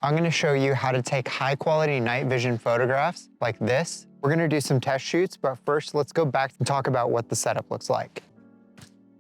I'm gonna show you how to take high quality night vision photographs like this. We're gonna do some test shoots, but first let's go back and talk about what the setup looks like.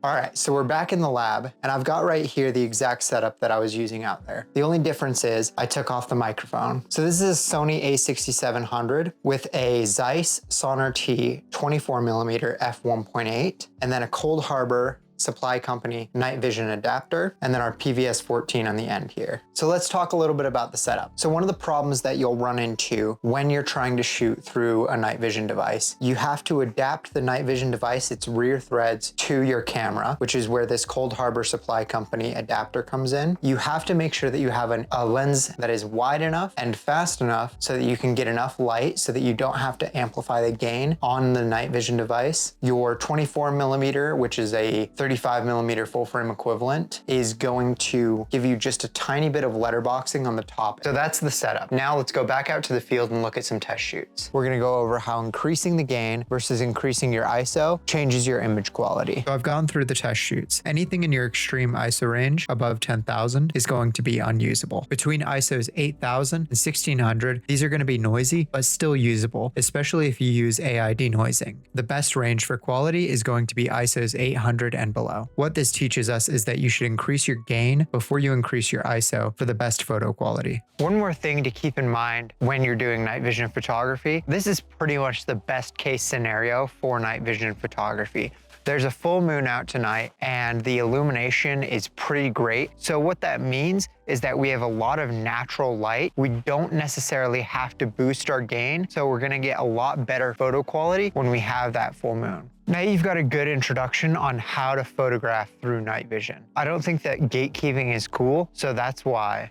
All right, so we're back in the lab and I've got right here the exact setup that I was using out there. The only difference is I took off the microphone. So this is a Sony a6700 with a Zeiss Sonor T 24mm f1.8 and then a Cold Harbor Supply Company night vision adapter, and then our PVS 14 on the end here. So let's talk a little bit about the setup. So one of the problems that you'll run into when you're trying to shoot through a night vision device, you have to adapt the night vision device, its rear threads, to your camera, which is where this Cold Harbor Supply Company adapter comes in. You have to make sure that you have a lens that is wide enough and fast enough so that you can get enough light so that you don't have to amplify the gain on the night vision device. Your 24mm, which is a 35mm full frame equivalent, is going to give you just a tiny bit of letterboxing on the top. So that's the setup. Now let's go back out to the field and look at some test shoots. We're gonna go over how increasing the gain versus increasing your ISO changes your image quality. So I've gone through the test shoots. Anything in your extreme ISO range above 10,000 is going to be unusable. Between ISOs 8,000 and 1,600, these are gonna be noisy, but still usable, especially if you use AI denoising. The best range for quality is going to be ISOs 800 and below. What this teaches us is that you should increase your gain before you increase your ISO for the best photo quality. One more thing to keep in mind when you're doing night vision photography, this is pretty much the best case scenario for night vision photography. There's a full moon out tonight and the illumination is pretty great. So what that means is that we have a lot of natural light. We don't necessarily have to boost our gain. So we're gonna get a lot better photo quality when we have that full moon. Now you've got a good introduction on how to photograph through night vision. I don't think that gatekeeping is cool, so that's why